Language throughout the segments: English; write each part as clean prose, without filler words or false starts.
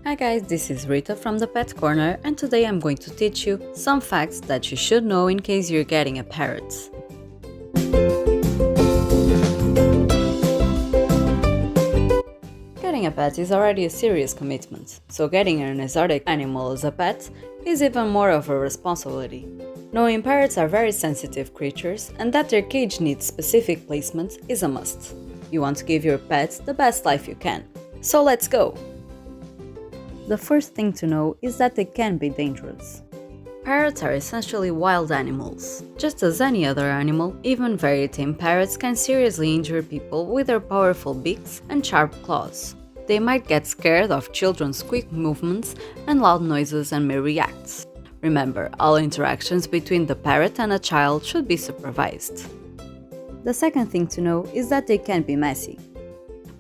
Hi guys, this is Rita from the Pet Corner, and today I'm going to teach you some facts that you should know in case you're getting a parrot. Getting a pet is already a serious commitment, so getting an exotic animal as a pet is even more of a responsibility. Knowing parrots are very sensitive creatures and that their cage needs specific placement is a must. You want to give your pet the best life you can. So let's go! The first thing to know is that they can be dangerous. Parrots are essentially wild animals. Just as any other animal, even very tame parrots can seriously injure people with their powerful beaks and sharp claws. They might get scared of children's quick movements and loud noises and may react. Remember, all interactions between the parrot and a child should be supervised. The second thing to know is that they can be messy.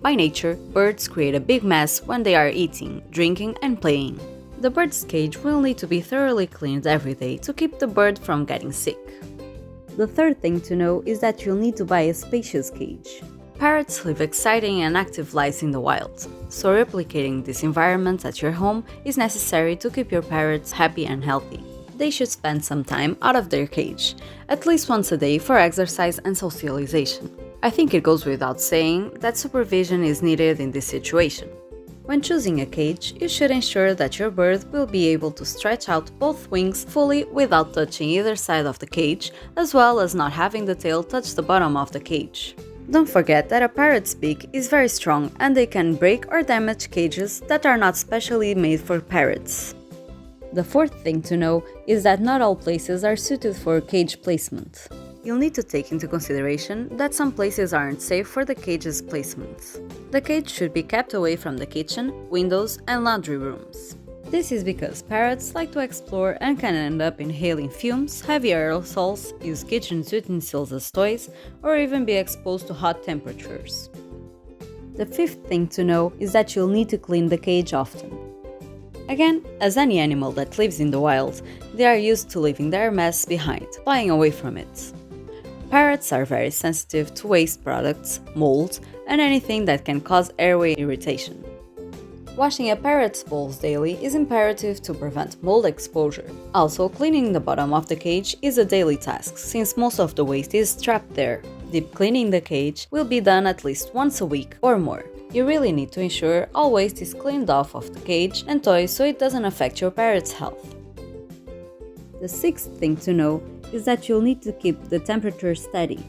By nature, birds create a big mess when they are eating, drinking, and playing. The bird's cage will need to be thoroughly cleaned every day to keep the bird from getting sick. The third thing to know is that you'll need to buy a spacious cage. Parrots live exciting and active lives in the wild, so replicating this environment at your home is necessary to keep your parrots happy and healthy. They should spend some time out of their cage, at least once a day for exercise and socialization. I think it goes without saying that supervision is needed in this situation. When choosing a cage, you should ensure that your bird will be able to stretch out both wings fully without touching either side of the cage, as well as not having the tail touch the bottom of the cage. Don't forget that a parrot's beak is very strong and they can break or damage cages that are not specially made for parrots. The fourth thing to know is that not all places are suited for cage placement. You'll need to take into consideration that some places aren't safe for the cage's placement. The cage should be kept away from the kitchen, windows, and laundry rooms. This is because parrots like to explore and can end up inhaling fumes, heavy aerosols, use kitchen utensils as toys, or even be exposed to hot temperatures. The fifth thing to know is that you'll need to clean the cage often. Again, as any animal that lives in the wild, they are used to leaving their mess behind, flying away from it. Parrots are very sensitive to waste products, mold, and anything that can cause airway irritation. Washing a parrot's bowls daily is imperative to prevent mold exposure. Also, cleaning the bottom of the cage is a daily task, since most of the waste is trapped there. Deep cleaning the cage will be done at least once a week or more. You really need to ensure all waste is cleaned off of the cage and toys so it doesn't affect your parrot's health. The sixth thing to know is that you'll need to keep the temperature steady.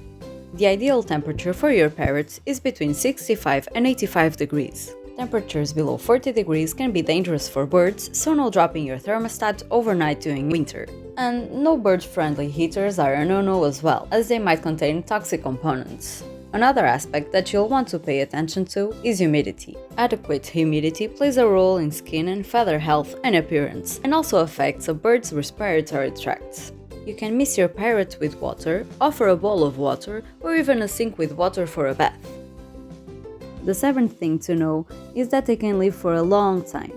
The ideal temperature for your parrots is between 65 and 85 degrees. Temperatures below 40 degrees can be dangerous for birds, so no dropping your thermostat overnight during winter. And no bird-friendly heaters are a no-no as well, as they might contain toxic components. Another aspect that you'll want to pay attention to is humidity. Adequate humidity plays a role in skin and feather health and appearance, and also affects a bird's respiratory tract. You can mist your parrot with water, offer a bowl of water, or even a sink with water for a bath. The seventh thing to know is that they can live for a long time.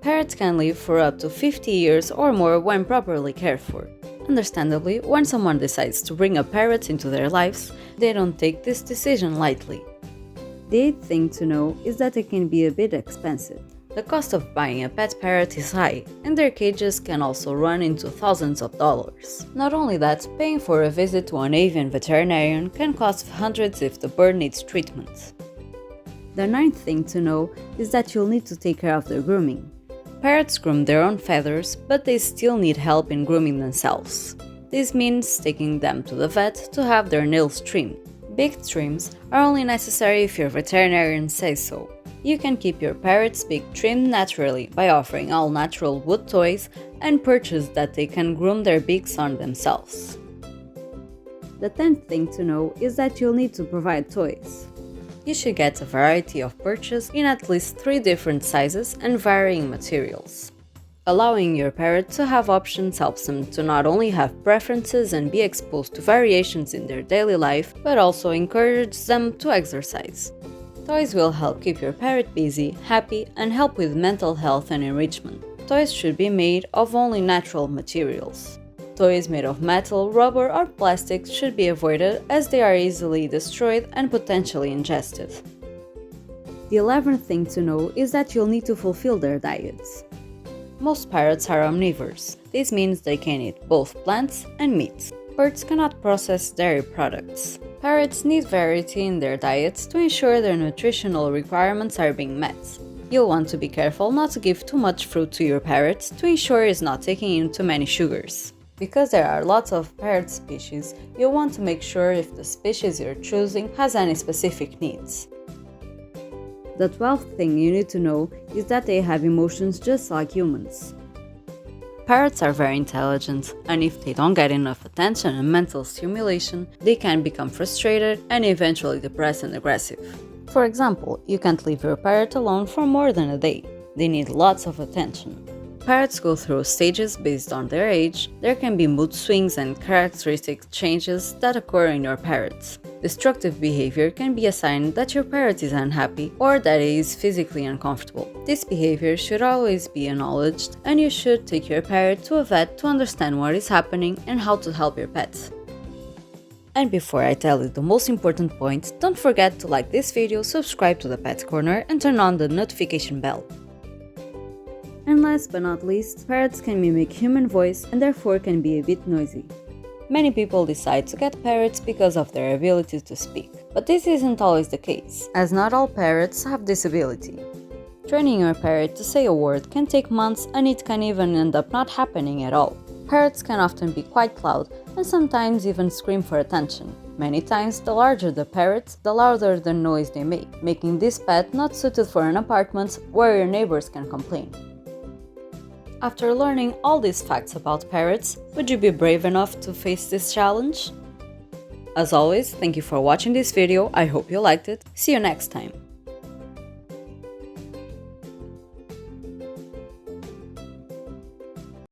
Parrots can live for up to 50 years or more when properly cared for. Understandably, when someone decides to bring a parrot into their lives, they don't take this decision lightly. The eighth thing to know is that they can be a bit expensive. The cost of buying a pet parrot is high, and their cages can also run into thousands of dollars. Not only that, paying for a visit to an avian veterinarian can cost hundreds if the bird needs treatment. The ninth thing to know is that you'll need to take care of their grooming. Parrots groom their own feathers, but they still need help in grooming themselves. This means taking them to the vet to have their nails trimmed. Big trims are only necessary if your veterinarian says so. You can keep your parrot's beak trimmed naturally by offering all natural wood toys and purchase that they can groom their beaks on themselves. The 10th thing to know is that you'll need to provide toys. You should get a variety of purchase in at least 3 different sizes and varying materials. Allowing your parrot to have options helps them to not only have preferences and be exposed to variations in their daily life, but also encourages them to exercise. Toys will help keep your parrot busy, happy, and help with mental health and enrichment. Toys should be made of only natural materials. Toys made of metal, rubber, or plastic should be avoided as they are easily destroyed and potentially ingested. The 11th thing to know is that you'll need to fulfill their diets. Most parrots are omnivores. This means they can eat both plants and meat. Birds cannot process dairy products. Parrots need variety in their diets to ensure their nutritional requirements are being met. You'll want to be careful not to give too much fruit to your parrot to ensure it's not taking in too many sugars. Because there are lots of parrot species, you'll want to make sure if the species you're choosing has any specific needs. The 12th thing you need to know is that they have emotions just like humans. Parrots are very intelligent, and if they don't get enough attention and mental stimulation, they can become frustrated and eventually depressed and aggressive. For example, you can't leave your parrot alone for more than a day. They need lots of attention. Parrots go through stages based on their age. There can be mood swings and characteristic changes that occur in your parrot. Destructive behavior can be a sign that your parrot is unhappy or that it is physically uncomfortable. This behavior should always be acknowledged, and you should take your parrot to a vet to understand what is happening and how to help your pet. And before I tell you the most important point, don't forget to like this video, subscribe to the Pet Corner and turn on the notification bell. And last but not least, parrots can mimic human voice and therefore can be a bit noisy. Many people decide to get parrots because of their ability to speak, but this isn't always the case, as not all parrots have this ability. Training your parrot to say a word can take months, and it can even end up not happening at all. Parrots can often be quite loud and sometimes even scream for attention. Many times, the larger the parrot, the louder the noise they make, making this pet not suited for an apartment where your neighbors can complain. After learning all these facts about parrots, would you be brave enough to face this challenge? As always, thank you for watching this video, I hope you liked it. See you next time!